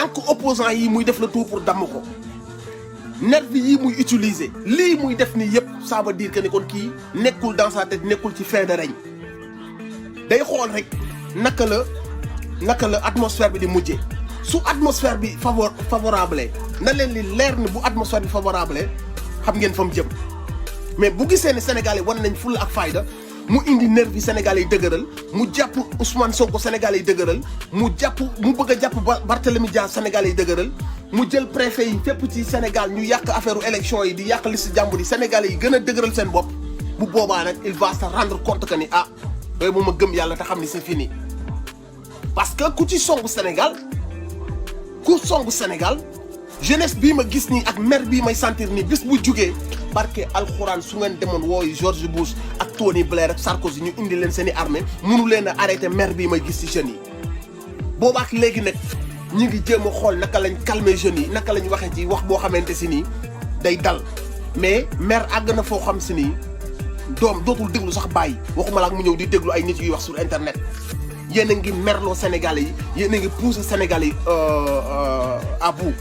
tant que opposant yi muy def le tout pour damm ko nervi yi muy utiliser lii muy def ni yëpp ça veut dire que ni kon kii nekkul dans sa tête nekkul ci fin de règne day xool rek naka la atmosphère bi di mujjee su atmosphère bi favorable na leen li leer ni bu atmosphère bi favorable xam ngeen fa mu jëm mais bu gisee ne Sénégal yi war nañ fulla ak fayda mu indi nervi Sénégal yi dëgëral mu jàpp Ousmane Sonko Sénégal yi dëgëral mu bëgg a jàpp Barthélémy Dias Sénégal yi dëgëral mu jël préfet yi fépp ci Sénégal ñu yàq affaire élection yi di yàq liste jàmbur yi Sénégalais yi gën a dëgëral seen bopp bu boobaa nag il va se rendre compte que ni yooyu moom a gëm yàlla te xam ni c'est fini parce que ku songu Sénégal jeunesse bii ma gis nii ak mer bii may sentir nii bis bu jugee barke alxuraan su ngeen demoon wooyu George Bush ak Tony Blair ak Sarkozy ñu indi leen seen i armée mënu leen a arrêté mer bii may gis ci jeunes yi boobaak léegi nag ñi ngi jéem a xool naka lañ calmer jeunes yi naka lañ waxee ci wax boo xamante si nii day dal mais mer àgg na foo xam si nii doom dootul déglu sax bàyyi waxuma la ak mu ñëw di déglu ay nit yuy wax sur internet yéen a ngi merloo Sénégalais yi yéen a ngi pousser Sénégalais yi à bout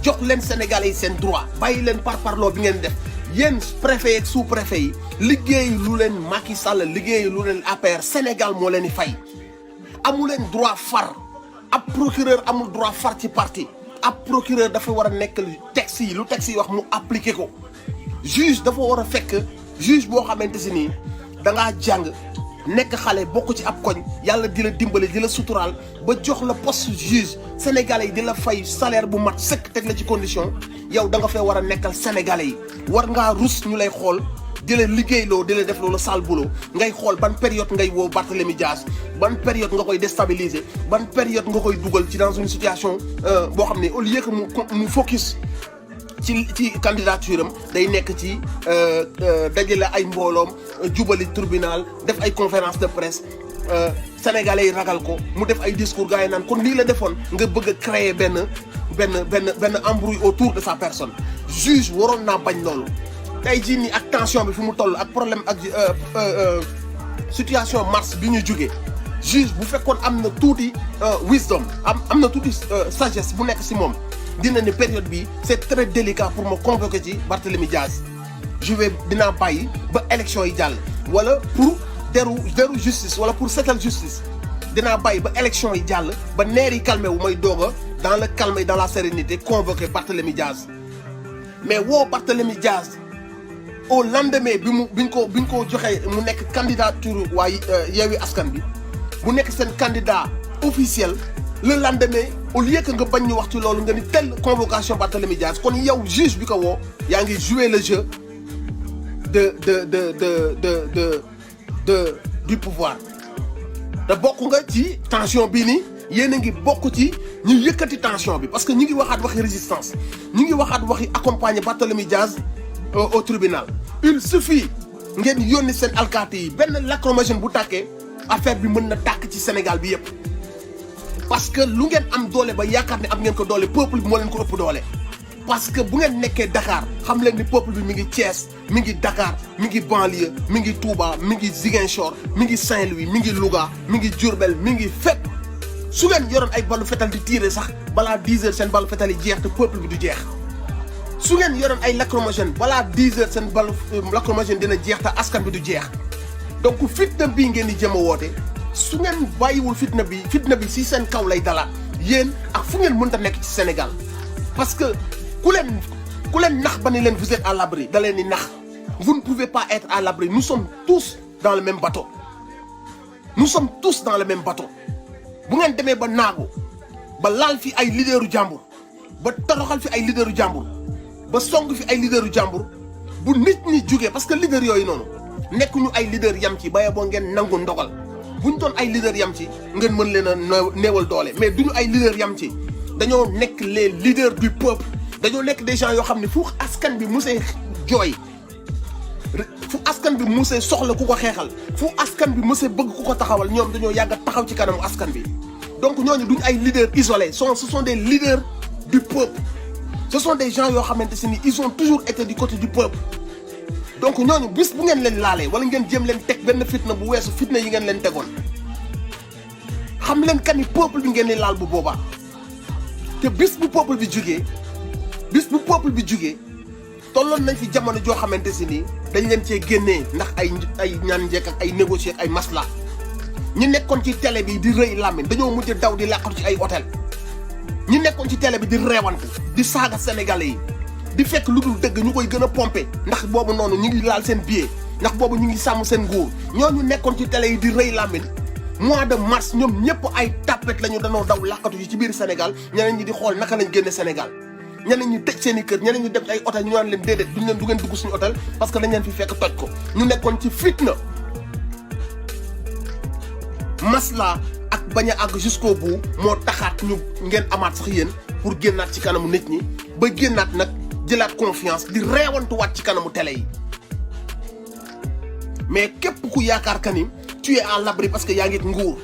jox leen Sénégalais yi seen droit bàyyi leen parparloo bi ngeen def yéen préfet ak sous préfet yi liggéeyu lu leen Macky Sall liggéeyu lu leen APR Sénégal moo leen di fay amu leen droit far ab procureur amul droit far ci parti ab procureur dafa war a nekk lu texte yi wax mu appliquer ko juge dafa war a fekk juge boo xamante si nii da ngaa jàng nekk xale bokk ci ab koñ yàlla di la dimbali di la suturaal ba jox la poste juge sénégalais yi di la fay salaire bu mat sëkk teg la ci condition yow da nga fay war a nekkal sénégalais yi war ngaa rus ñu lay xool di la liggéeyloo di la def loolu sale boulot ngay xool ban période ngay woo Barthélémy Dias ban période nga koy déstabiliser ban période nga koy dugal ci dans une situation boo xam ne au lieu que mu focus ci candidature am day nekk ci dajale ay mbooloom jubali tribunal def ay conférence de presse sénégalais yi ragal ko mu def ay discours gars yi naan kon lii la defoon nga bëgg a créer benn embrouille autour de sa personne juge waroon naa bañ loolu tey jii nii ak tension bi fi mu toll ak problème ak situation mars bi ñu jógee juge bu fekkoon am na tuuti wisdom am na tuuti sagesse bu nekk si moom dina ne période bi c'est très délicat pour me convoquer ci Barthélémy Dias dinaa bàyyi ba élection yi jàll wala pour deru justice wala pour setal justice dinaa bàyyi ba élection yi jàll ba neer yi calmé wu may doog a dans le calme et dans la sérénité convoquer Barthélémy Dias mais woo Barthélémy Dias au lendemain bi ñu ko joxee mu nekk candidature waaye Yewwi Askan bi mu nekk seen candidat officiel le lendemain au lieu que nga bañ ñu wax ci loolu nga ni telle convocation Barthélémy Dias kon yow juge bi ko woo yaa ngi jouer le jeu du pouvoir te bokk nga ci tension bii nii yéen a ngi bokk ci ñu yëkkati tension bi parce que ñu ngi waxaat waxi résistance ñu ngi waxaat waxi accompagner Barthélémy Dias au tribunal il suffit ngeen yónni seen alkaati yi benn lacrymogène bu tàkkee affaire bi mën na tàkk ci Sénégal bi yëpp parce que lu ngeen am doole ba yaakaar ne am ngeen ko doole peuple bi moo leen ko ëpp doole parce que bu ngeen nekkee Dakar xam leen ni peuple bi mi ngi Thiès mi ngi Dakar mi ngi banlieue mi ngi Touba mi ngi Ziguinchor mi ngi Saint-Louis mi ngi Louga mi ngi Diourbel mi ngi fépp su ngeen yoroon ay ballu fetal di tirer sax balaa 10 heures seen ballu fetal yi jeex te peuple bi du jeex su ngeen yoroon ay lacrymogène balaa 10 heures seen ballu lacrymogène dina jeex te askan bi du jeex donc fitna bii ngeen di jëm a woote su ngeen bàyyiwul fitna bi si seen kaw lay dalaat yéen ak fu ngeen mënta nekk ci Sénégal parce que ku leen nax ba ni leen vous êtes à l'abri da leen di nax vous ne pouvez pas être à l'abri nous sommes tous dans le même bateau bu ngeen demee ba naagu ba laal fi ay leaderu jàmbur ba toroxal fi ay leaderu jàmbur ba song fi ay leaderu jàmbur bu nit ñi jógee parce que leader yooyu noonu nekkuñu ay leader yam ci baye boo ngeen nangu ndogal buñ doon ay leader yam ci ngeen mën leen a néewal doole mais duñu ay leader yam ci dañoo nekk les leaders du peuple dañoo nekk des gens yoo xam ne fu askan bi musee jooy fu askan bi musee soxla ku ko xeexal fu askan bi musee bëgg ku ko taxawal ñoom dañoo yàgg a taxaw ci kanamu askan bi donc ñooñu duñ ay leaders isolés ce sont des leaders du peuple ce sont des gens yoo xamante si ni ils ont toujours été du côté du peuple donc ñooñu bis bu ngeen leen laalee wala ngeen jéem leen teg benn fitna bu weesu fitna yi ngeen leen tegoon xam leen kan ni peuple bi ngeen di laal bu boobaa te bis bu peuple bi jugee tolloon nañ fi jamono joo xamante si nii dañ leen cee génnee ndax ay ñaan njekk ak ay négocier ak ay masla ñi nekkoon ci télé bi di rëy làmmiñ dañoo mujj daw di làqatu ci ay hôtel ñi nekkoon ci télé bi di reewante di saaga sénégalais yi di fekk lu dul dëgg ñu koy gën a pomper ndax boobu noonu ñu ngi laal seen billet ndax boobu ñu ngi sàmm seen nguur ñooñu nekkoon ci télé yi di rëy làmmiñ mois de mars ñoom ñëpp ay tapet lañu danoo daw làqatu yi ci biir Sénégal ñeneen ñi di xool naka lañ génne Sénégal ñeneen ñi tëj seen i kër ñeneen ñi dem ay hôtel ñu naan leen déedéet du ngeen dugg suñu hôtel parce que dañ leen fi fekk toj ko ñu nekkoon ci fitna masla ak bañ a àgg jusqu'au bout moo taxaat ñu ngeen amaat sax yéen pour génnaat ci kanamu nit ñi ba génnaat nag jëlaat confiance di reewantuwaat ci kanamu télé yi mais képp ku yaakaar ka ni tu es à l'abri parce que yaa ngi nguur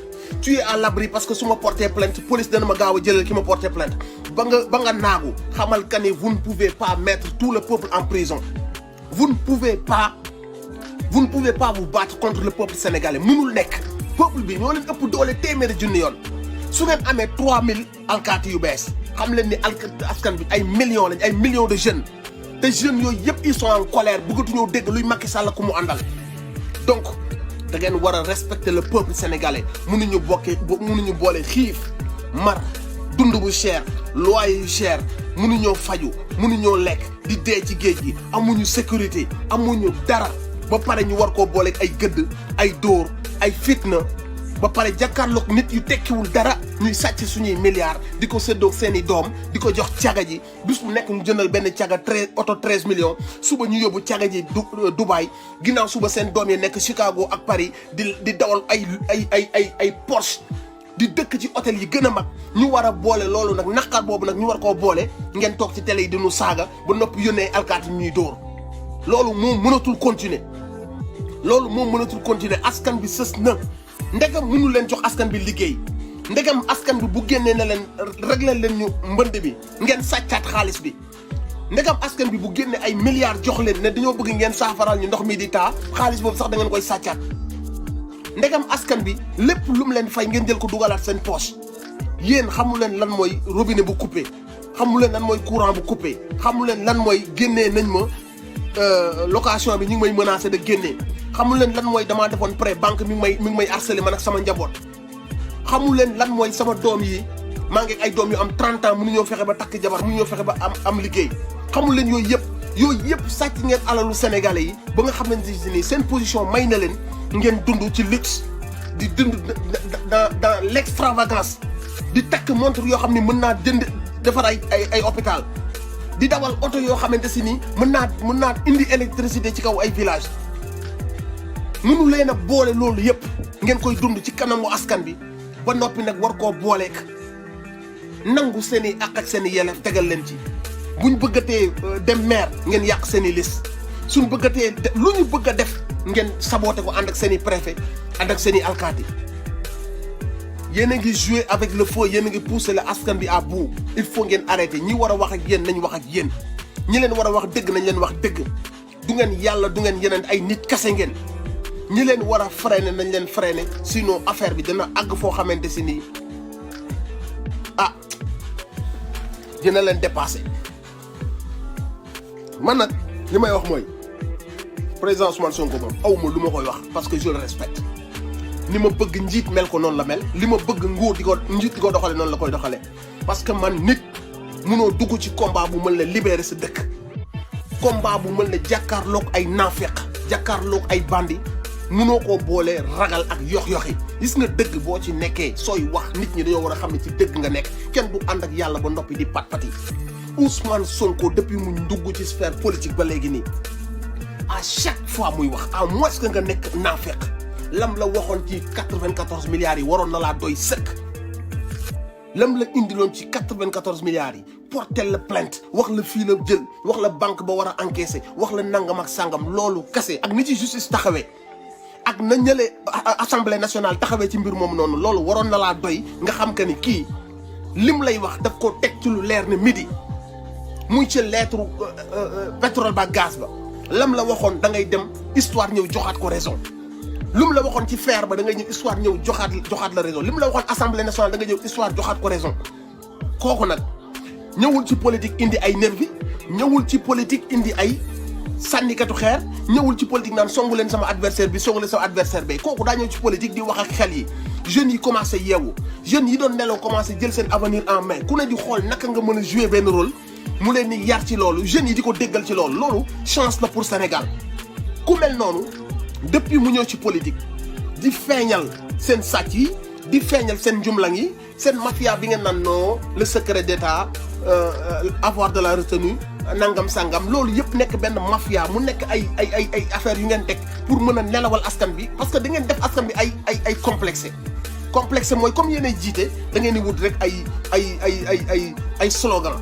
tu es à l'abri parce que su ma porté plainte police dana ma gaaw a jëlal ki ma porté plainte ba nga naagu xamal ka ni vous ne pouvez pas mettre tout le peuple en prison vous ne pouvez pas vous battre contre le peuple sénégalais mënul nekk peuple bi ñoo leen ëpp doole téeméeri junni yoon su ngeen amee 3000 alkaati yu bees xam leen ni askan bi ay millions lañ ay millions de jeunes te jeunes yooyu yëpp ils sont en colère bëggatuñoo dégg luy Macky Sall ku mu àndal donc da ngeen war a respecter le peuple sénégalais mënuñu boole xiif mar dund bu cher loyer yu cher mënuñoo faju mënuñoo lekk di dee ci géej gi amuñu sécurité amuñu dara ba pare ñu war koo booleeg ay gëdd ay dóor ay fitna ba pare jàkkaarloog nit yu tekkiwul dara ñuy sàcc suñuy milliards di ko séddoog seeni doom di ko jox caga ji bis bu nekk ñu jëndal benn caga oto 13 millions suba ñu yóbbu caga ji Dubaï ginnaaw suba seen doom yi nekk Chicago ak Paris di dawal ay Porsche di dëkk ci hôtel yi gën a mag ñu war a boole loolu nag naqar boobu nag ñu war koo boole ngeen toog ci télé yi di nu saaga ba noppi yónnee alkaati ñuy dóor loolu moom mënatul continuer askan bi sës na ndegam mënu leen jox askan bi liggéey ndegam askan bi bu génnee na leen régler leen ñu mbënd bi ngeen sàccaat xaalis bi ndegam askan bi bu génnee ay milliards jox leen ne dañoo bëgg ngeen saafaral ñu ndox mi di taa xaalis boobu sax da ngeen koy sàccaat ndegam askan bi lépp lu mu leen fay ngeen jël ko dugalaat seen poche yéen xamu leen lan mooy robinet bu coupé xamu leen lan mooy courant bu coupé xamu leen lan mooy génnee nañ ma location bi ñu ngi may menacé de génnee xamul leen lan mooy damaa defoon prêt banque mi ngi may harcelé man ak sama njaboot xamul leen lan mooy sama doom yi maa ngi ay doom yu am 30 ans mënuñoo fexe ba takk jabar mënuñoo fexe ba am liggéey xamul leen yooyu yëpp sàcc ngeen alalu sénégalais yi ba nga xamante ni seen position may na leen ngeen dund ci luxe di dund dans l'extravagance di takk montre yoo xam ne mën naa defar ay hôpital di dawal oto yoo xamante si ni mën naa indi électricité ci kaw ay village mënu leen a boole loolu yëpp ngeen koy dund ci kanamu askan bi ba noppi nag war koo booleek nangu seen i àq ak seen i yelleef tegal leen ci buñ bëggatee dem maire ngeen yàq seen i liste suñ bëggatee lu ñu bëgg a def ngeen saboté ko ànd ak seen i préfet ànd ak seen i alkaati yéen a ngi jouer avec le feu yéen a ngi pousser la askan bi à bout il faut ngeen arrêter ñi war a wax ak yéen nañ wax ak yéen ñi leen war a wax dëgg nañ leen wax dëgg du ngeen yàlla du ngeen yeneen ay nit kase ngeen ñi leen war a freiner nañ leen freiner sinon affaire bi dina àgg foo xamante si nii dina leen dépasser man nag li may wax mooy président Ousmane Sonko moom awma lu ma koy wax parce que je le respecte ni ma bëgg njiit mel ko noonu la mel li ma bëgg nguur njiit di ko doxale noonu la koy doxale parce que man nit munoo dugg ci combat bu mën la libérer sa dëkk combat bu mën la jàkkaarloog ay naafeq jàkkaarloog ay bandi munoo koo boolee ragal ak yox-yoxi gis nga dëgg boo ci nekkee sooy wax nit ñi dañoo war a xam ne ci dëgg nga nekk kenn du ànd ak yàlla ba noppi di pat-pati Ousmane Sonko depuis mu dugg ci sphère politique ba léegi nii à chaque fois muy wax à moins que nga nekk naafeq lam la waxoon ci 94 milliards yi waroon na laa doy sëkk lam la indiloon ci 94 milliards yi portel la plainte wax la fii la jël wax la banque ba war a encaisser wax la nangam ak sangam loolu kase ak ni ci justice taxawee ak na ñële assemblée nationale taxawee ci mbir moom noonu loolu waroon na laa doy nga xam que ni kii lim lay wax daf ko teg ci lu leer ne midi muy ci lettre pétrole ba gaz ba lam la waxoon da ngay dem histoire ñëw joxaat ko raison lum la waxoon ci fer ba da ngay ñëw histoire ñëw joxaat la raison lim la waxoon assemblée nationale da ngay ñëw histoire joxaat ko raison kooku nag ñëwul ci politique indi ay nervi ñëwul ci politique indi ay sànnikatu xeer ñëwul ci politique naan songu leen sama adversaire bi songu leen sama adversaire bi kooku daa ñëw ci politique di wax ak xel yi jeunes yi commencé yeewu jeunes yi doon nelaw commencé jël seen avenir en main ku ne di xool naka nga mën a jouer benn rôle mu leen di yar ci loolu jeunes yi di ko déggal ci loolu chance la pour Sénégal ku mel noonu depuis mu ñëw ci politique di feeñal seen sàcc yi di feeñal seen njumlang yi seen mafia bi ngeen naan non le secret d'état avoir de la retenue nangam sangam loolu yëpp nekk benn mafia mu nekk ay affaires yu ngeen teg pour mën a nelawal askan bi parce que da ngeen def askan bi ay complexé mooy comme yéenay jiite da ngeen di wut rek ay slogan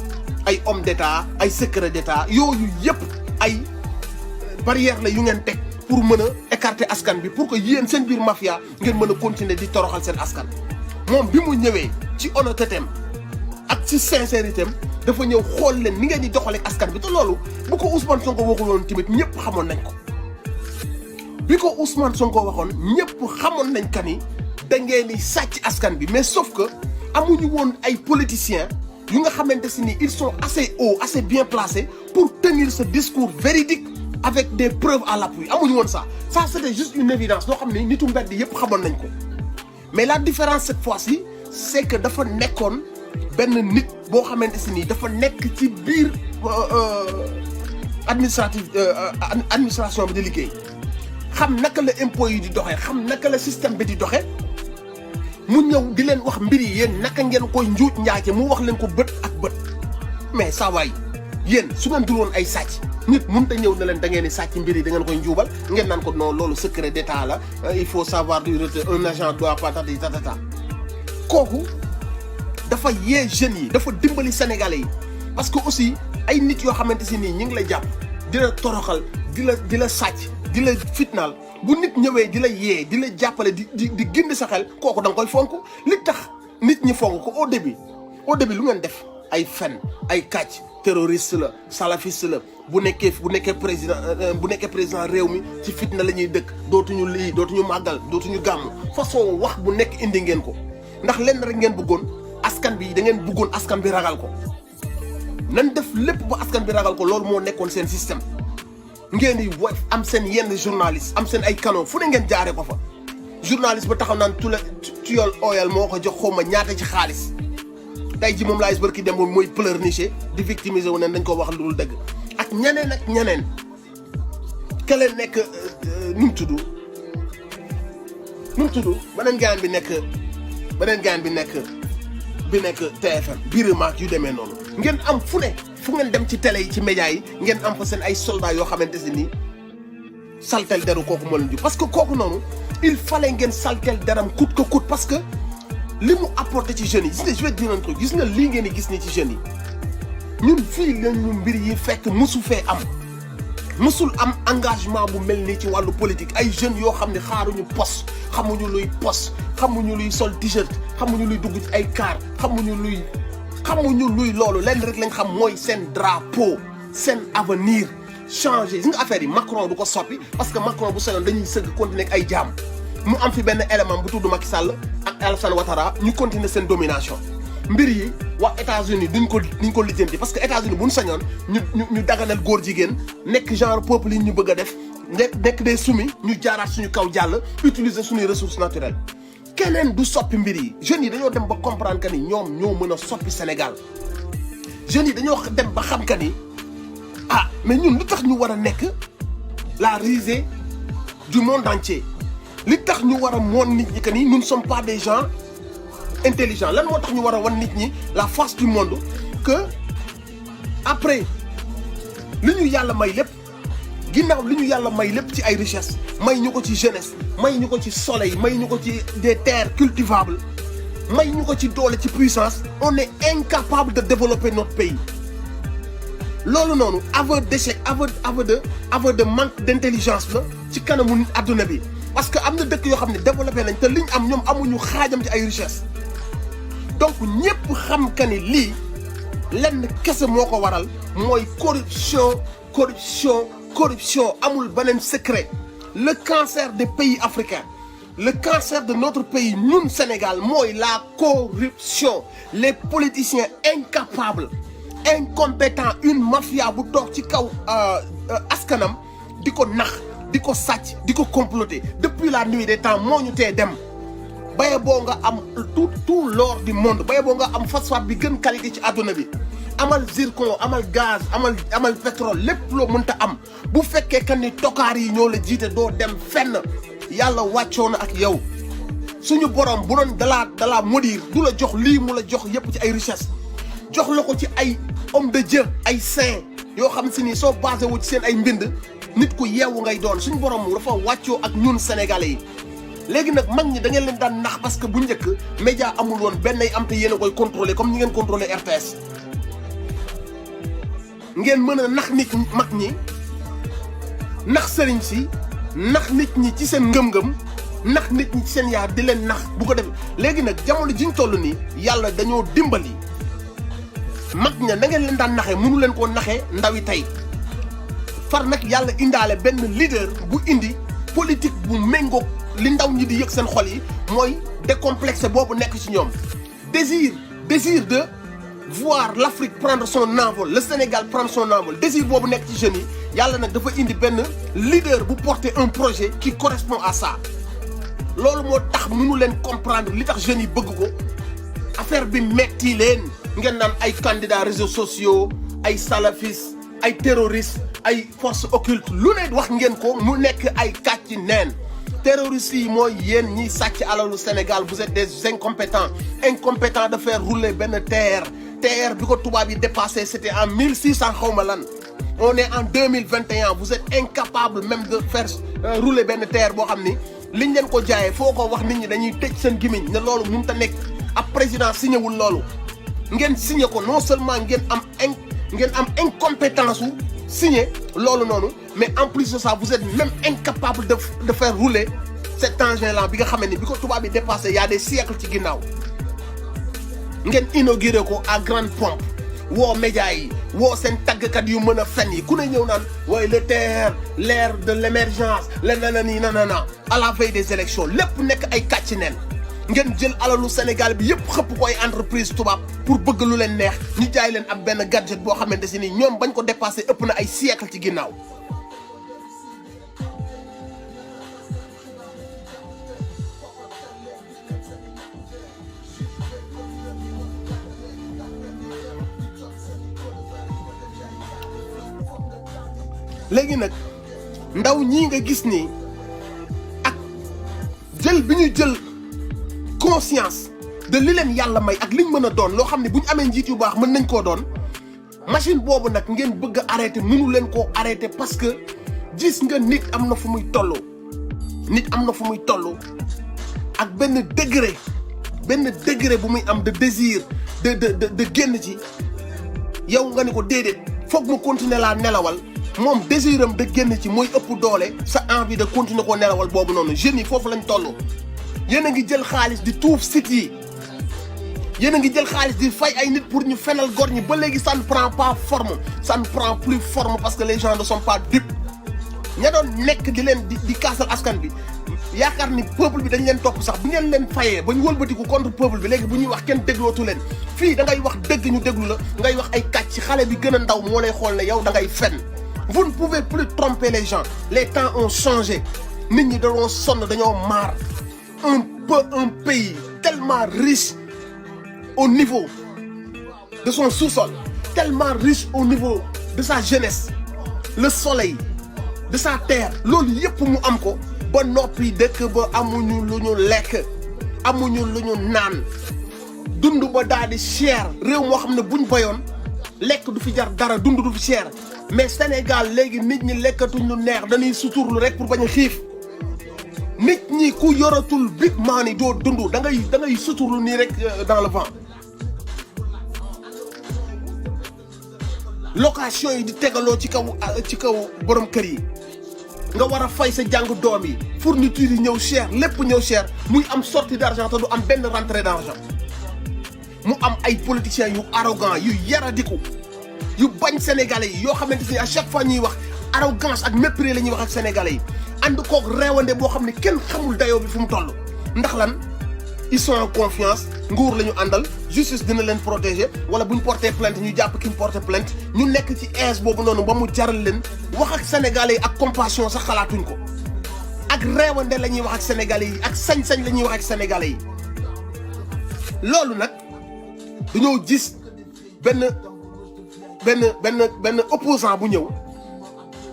ay homme d'état ay secret d'état yooyu yëpp ay barrière la yu ngeen teg pour mën a écarter askan bi pour que yéen seen biir mafia ngeen mën a continuer di toroxal seen askan moom bi mu ñëwee ci honnêteté ak ci sincérité am dafa ñëw xool leen ni ngeen di doxalee askan bi te loolu bu ko Ousmane Sonko waxul woon tamit ñëpp xamoon nañ ko bi ko Ousmane Sonko waxoon ñëpp xamoon nañ ka ni da ngeen di sàcc askan bi mais sauf que amuñu woon ay politiciens yu nga xamante si ni ils sont assez hauts assez bien placés pour tenir ce discours véridique avec des preuves à l'appui amuñu woon ça c'était juste une évidence loo xam ne nitu mbedd yëpp xamoon nañ ko mais la différence cette fois-ci c'est que dafa nekkoon benn nit boo xamante si nii dafa nekk ci biir administration bi di liggéey xam naka la impôt yi di doxee xam naka la système bi di doxee mu ñëw di leen wax mbir yi yéen naka ngeen koy njuuj njaace mu wax leen ko bët ak bët mais saa waay yéen su ngeen dul woon ay sàcc nit mënut a ñëw ne leen da ngeen di sàcc mbir yi da ngeen koy njuubal ngeen naan ko non loolu secret d'état la il faut savoir du retrait un agent doit pas tati tatata kooku dafa yee jeunes yi dafa dimbali sénégalais yi parce que aussi ay nit yoo xamante si nii ñi ngi la jàpp di la toroxal di la sàcc di la fitnaal bu nit ñëwee di la yee di la jàppale di gindi sa xel kooku da nga koy fonk li tax nit ñi fonk ko au début lu ngeen def ay fen ay kàcc terroriste la salafiste la bu nekkee président réew mi ci fitna la ñuy dëkk dootuñu màggal dootuñu gàmm façon wax bu nekk indi ngeen ko ndax lenn rek ngeen bëggoon askan bi da ngeen bëggoon askan bi ragal ko nan def lépp ba askan bi ragal ko loolu moo nekkoon seen système ngeen di am seen yenn journaliste am seen ay canaux fu ne ngeen jaare ko fa journaliste ba taxaw naan tuyol oyal moo ko jox xawma ñaata ci xaalis tey ji moom laa gis barki dem mooy pleurnicher di victimiser wu ne dañ ko wax lu dul dëgg ak ñeneen kele nekk nu mu tudd beneen gaan bi nekk TFM Birima yu demee noonu ngeen am fu ngeen dem ci télé yi ci média yi ngeen am fa seen ay soldats yoo xamante si nii saltel deru kooku moo leen ju parce que kooku noonu il fallait ngeen saltel deram coûte que coûte parce que li mu apporté ci jeunes yi gis nga je vais dire un truc gis nga lii ngeen di gis ni ci jeunes yi ñun fii lañu mbir yi fekk mësul am engagement bu mel nii ci wàllu politique ay jeunes yoo xam ne xaaruñu poste xamuñu luy sol t-shirt xamuñu luy dugg ci ay car xamuñu luy loolu lenn rek lañ xam mooy seen drapeau seen avenir changer gis nga affaire yi Macron du ko soppi parce que Macron bu sañoon dañuy sëgg continuer ak ay jaam mu am fi benn élément bu tudd Macky Sall ak Alassane Ouattara ñu continuer seen domination mbir yi waa États-Unis duñ ko lijjanti parce que États-Unis buñ sañoon ñu daganal góor jigéen nekk genre peuple yi ñu bëgg a def nekk des soumis ñu jaaraat suñu kaw jàll utiliser suñuy ressources naturelles keneen du soppi mbir yi jeunes yi dañoo dem ba comprendre que ni ñoom ñoo mën a soppi Sénégal jeunes yi dañoo dem ba xam que ni mais ñun li tax ñu war a nekk la risée du monde entier li tax ñu war a moon nit ñi que ni nous ne sommes pas des gens intelligents lan moo tax ñu war a wan nit ñi la face du monde que après li ñu yàlla may lépp ginnaaw li ñu yàlla may lépp ci ay richesse may ñu ko ci jeunesse may ñu ko ci soleil may ñu ko ci des terres cultivables may ñu ko ci doole ci puissance on est incapable de développer notre pays loolu noonu aveu d'échec aveu de manque d'intelligence la ci kanamu adduna bi parce que am na dëkk yoo xam ne développé nañ te liñ am ñoom amuñu xaajam ci ay richesse donc ñëpp xam que ni lii lenn kese moo ko waral mooy corruption amul beneen secret le cancer des pays africains le cancer de notre pays ñun Sénégal mooy la corruption les politiciens incapables incompétent une mafia bu toog ci kaw askanam di ko nax di ko sàcc di ko comploter depuis la nuit des temps moo ñu tee dem baye boo nga am tout l'or du monde baye boo nga am phosphate bi gën qualité ci àdduna bi amal zircon amal gaz amal pétrole lépp loo mënta am bu fekkee kan ni tokaar yi ñoo la jiite doo dem fenn yàlla wàccoo na ak yow suñu borom bu doon dalaa maudire du la jox lii mu la jox yépp ci ay richesse jox la ko ci ay homme de Dieu ay saint yoo xam si ni soo basé wu ci seen ay mbind nit ku yeewu ngay doon suñu borom dafa wàccoo ak ñun sénégalais yi léegi nag mag ñi da ngeen leen daan nax parce que bu njëkk média amul woon benn ay am te yéen a koy contrôler comme ñi ngeen contrôler RTS ngeen mën a nax nit mag ñi nax sëriñ si nax nit ñi ci seen ngëm-ngëm nax nit ñi ci seen yaar di leen nax bu ko def léegi nag jamono jiñ toll nii yàlla dañoo dimbali mag ña na ngeen leen daan naxee mënu leen koo naxee ndawi tey far nag yàlla indaale benn leader bu indi politique bu méngoog li ndaw ñi di yëg seen xol yi mooy décomplexé boobu nekk ci ñoom désir de voir l'Afrique prendre son envol le Sénégal prendre son envol désir boobu nekk ci jeunes yi yàlla nag dafa indi benn leader bu porter un projet qui correspond à ça loolu moo tax mënu leen comprendre li tax jeunes yi bëgg ko affaire bi metti leen ngeen naan ay candidats réseaux sociaux ay salafistes ay terroristes ay forces occultes lu ne wax ngeen ko mu nekk ay kàcci neen terroristes yi mooy yéen ñiy sàcc alalu Sénégal vous êtes des incompétents de faire rouler benn TER bi ko tubaab yi dépassé c'était en 1600 xawma lan on est en 2021 vous êtes incapable même de faire rouler benn TER boo xam ni liñ leen ko jaayee foo ko wax nit ñi dañuy tëj seen gimiñ ne loolu mënut a nekk ab président signé wul loolu ngeen signé ko non seulement ngeen am incompétence su signé loolu noonu mais en plus de ça vous êtes même incapable de faire rouler cet engin-là bi nga xam ne bi ko tubaab bi dépassé il y a des siècles ci ginnaaw ngeen inauguré ko à grande pompe woo média yi woo seen tàggkat yu mën a fen yi ku ne ñëw naan waaye le TER l'ère de l'émergence la nanana à la veille des élections lépp nekk ay kàcc neen ngeen jël alalu Sénégal bi yëpp xëpp ko ay entreprise tubaab pour bëgg lu leen neex ñu jaay leen ab benn gadget boo xamante si ni ñoom bañ ko dépassé ëpp na ay siècle ci ginnaaw léegi nag ndaw ñii nga gis ni ak jël bi ñu jël conscience de li leen yàlla may ak liñ mën a doon loo xam ne bu ñu amee njiit yu baax mën nañ koo doon machine boobu nag ngeen bëgg a arrêté mënu leen koo arrêté parce que gis nga nit am na fu muy toll ak benn degré bu muy am de désir de génn ci yow nga ni ko déedéet foog mu continuer laa nelawal moom désiram de génn ci mooy ëpp doole sa envie de continuer koo nelawal boobu noonu jeunes yi foofu lañ toll yéen a ngi jël xaalis di tuuf site yi yéen a ngi jël xaalis di fay ay nit pour ñu fenal gor ñi ba léegi ça ne prend pas forme ça ne prend plus forme parce que les gens ne sont pas dupes ña doon nekk di leen di kaasal askan bi yaakaar ni peuple bi dañ leen topp sax bu ngeen leen fayee ba ñu wëlbatiku contre peuple bi léegi bu ñuy wax kenn déglootu leen fii da ngay wax dëgg ñu déglu la ngay wax ay kàcc xale bi gën a ndaw moo lay xool ne yow da ngay fen vous ne pouvez plus tromper les gens les temps ont changé nit ñi dañoo sonn dañoo maar un pays tellement riche au niveau de son sous-sol tellement riche au niveau de sa jeunesse le soleil de sa terre loolu yëpp mu am ko ba noppi dëkk ba amuñu lu ñu lekk amuñu lu ñu naan dund ba daal di cher réew moo xam ne buñ bayoon lekk du fi jar dara dund du fi cher mais Sénégal léegi nit ñi lekkatuñ lu neex dañuy suturlu rek pour bañ a xiif nit ñi ku yoratul big money doo dund da ngay suturlu nii rek dans le vent location yi di tegaloo ci kaw borom kër yi nga war a fay sa jàng doom yi fourniture yi ñëw cher lépp ñëw cher muy am sortie d'argent te du am benn rentrée d'argent mu am ay politiciens yu arrogant yu yaradiku yu bañ sénégalais yi yoo xamante ni à chaque fois ñuy wax arrogance ak mépris la ñuy wax ak sénégalais yi ànd koog réewande boo xam ne kenn xamul dayoo bi fu mu toll ndax lan ils sont en confiance nguur la ñu àndal justice dina leen protéger wala bu ñu porté plainte ñu jàpp ki ñu porté plainte ñu nekk ci aise boobu noonu ba mu jaral leen wax ak sénégalais yi ak compassion sax xalaatuñ ko ak réewande la ñuy wax ak sénégalais yi ak sañ-sañ la ñuy wax ak sénégalais yi loolu nag dañoo gis benn opposant bu ñëw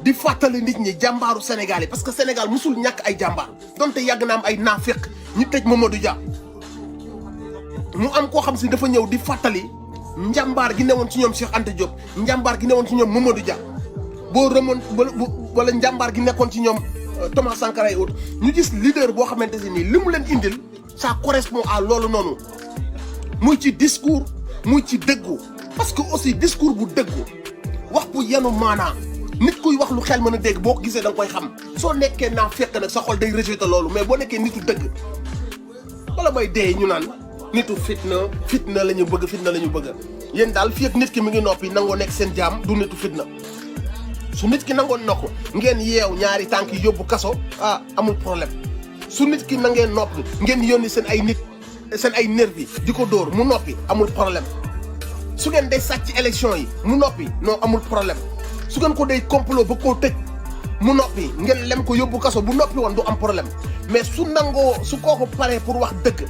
di fàttali nit ñi jàmbaaru Sénégal yi parce que Sénégal musul ñàkk ay jàmbaar donte yàgg na am ay naafeq ñu tëj Mamadou Dia mu am koo xam si dafa ñëw di fàttali njàmbaar gi newoon ci ñoom Cheikh Anta Diop njàmbaar gi newoon ci ñoom Mamadou Dia boo remoon wala njàmbaar gi nekkoon ci ñoom Thomas Sankara et autres ñu gis leader boo xamante ne nii li mu leen indil ça correspond à loolu noonu muy ci discours muy ci dëggu parce que aussi discours bu dëggu wax bu yenu maanaa nit kuy wax lu xel mën a dégg boo ko gisee da nga koy xam soo nekkee naa fekk nag sa xol day rejeté loolu mais boo nekkee nitu dëgg wala may dee ñu naan nitu fitna la ñu bëgg fitna la ñu bëgg yéen daal fii ak nit ki mi ngi noppi nangoo nekk seen jaam du nitu fitna su nit ki nangoon na ko ngeen yeew ñaari tànk yi yóbbu kaso amul problème su nit ki nangeen noppi ngeen yónni seen ay nit seen ay nervi di ko dóor mu noppi amul problème su ngeen day sàcc élection yi mu noppi non amul problème su ngeen ko day complot ba koo tëj mu noppi ngeen lem ko yóbbu kaso bu noppi woon du am problème mais su nangoo su kooku paree pour wax dëgg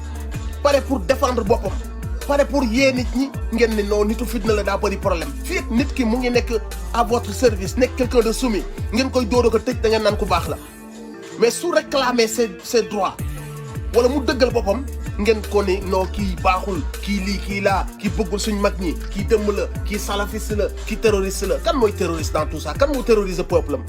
pare pour défendre boppam pare pour yee nit ñi ngeen ne non nitu fitna la daa bëri problème fii ak nit ki mu ngi nekk à votre service nekk quelqu'un de soumis ngeen koy dóor a ko tëj da ngeen naan ku baax la mais su réclamer ses droits wala mu dëggal boppam ngeen ko ni non kii baaxul kii lii kii laa kii bëggul suñ mag ñi kii dëmm la kii salafiste la kii terroriste la kan mooy terroriste dans tout ça kan moo terroriser peuple am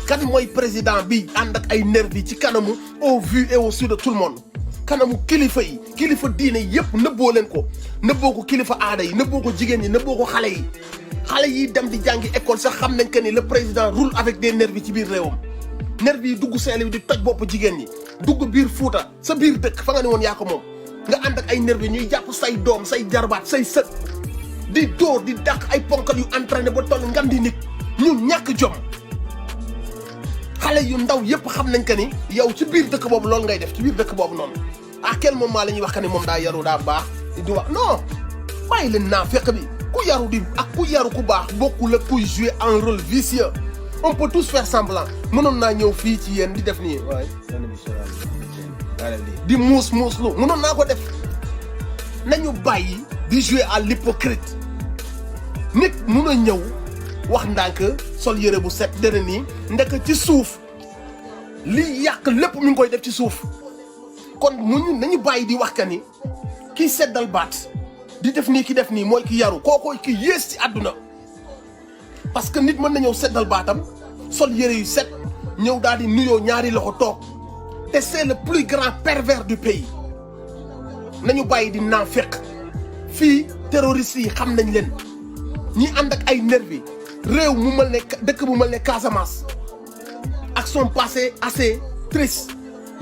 kan mooy président bi ànd ak ay nervi ci kanamu au vu et au su de tout le monde kanamu kilifa yi kilifa diine yëpp nëbboo leen ko nëbboo ko kilifa aada yi nëbboo ko jigéen ñi nëbboo ko xale yi dem di jàngi école sax xam nañ que ni le président roule avec des nervis ci biir réewam nervi yi dugg Saint-Louis di toj bopp jigéen ñi dugg biir Fuuta sa biir dëkk fa nga ne woon yaa ko moom nga ànd ak ay nervi ñuy jàpp say doom say jarbaat say sët di dóor di dàq ay ponkal yu entraîné ba toll ngan di nit ñu ñàkk jom xale yu ndaw yëpp xam nañ que ni yow ci biir dëkk boobu loolu ngay def ci biir dëkk boobu noonu à quel moment la ñuy wax que ni moom daa yaru daa baax di wax non bàyyi leen naa fekk bi ku yaru di ak ku yaru ku baax bokkul ak kuy jouer un rôle vicieux on peut tous faire semblant mënoon naa ñëw fii ci yéen di def nii waaye di muuslu mënoon naa ko def nañu bàyyi di jouer à l'hypocrite nit mun a ñëw wax ndànk sol yëre bu set dana nii ndek ci suuf li yàq lépp mi ngi koy def ci suuf kon nañu bàyyi di wax ka ni kii seddal baat di def nii ki def nii mooy ki yaru kookooy ki yées ci àdduna parce que nit mën na ñëw seddal baatam sol yëre yu set ñëw daal di nuyoo ñaari loxo toog te c'est le plus grand pervers du pays nañu bàyyi di naafeq fii terroristes yi xam nañ leen ñi ànd ak ay nervi réew mu mel ne dëkk bu mel ne Casamance ak son passé assez triste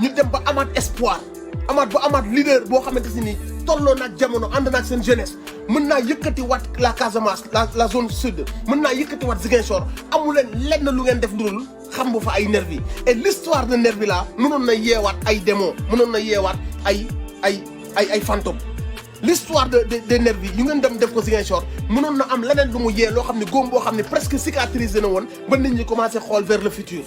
ñu dem ba amaat espoir amaat leader boo xamante si ni tolloo naag jamono ànd naag seen jeunesse mën naa yëkkati waat la Casamance la zone sud mën naa yëkkati waat Ziguinchor amu leen lenn lu ngeen def ndurul xam bu fa ay nervi et l'histoire de nervi là mënoon na yeewaat ay démons mënoon na yeewaat ay fantômes l'histoire des nervis yu ngeen dem def ko Ziguinchor mënoon na am leneen lu mu yee loo xam ne góom boo xam ne presque cicatrisé na woon ba nit ñi commencé xool vers le futur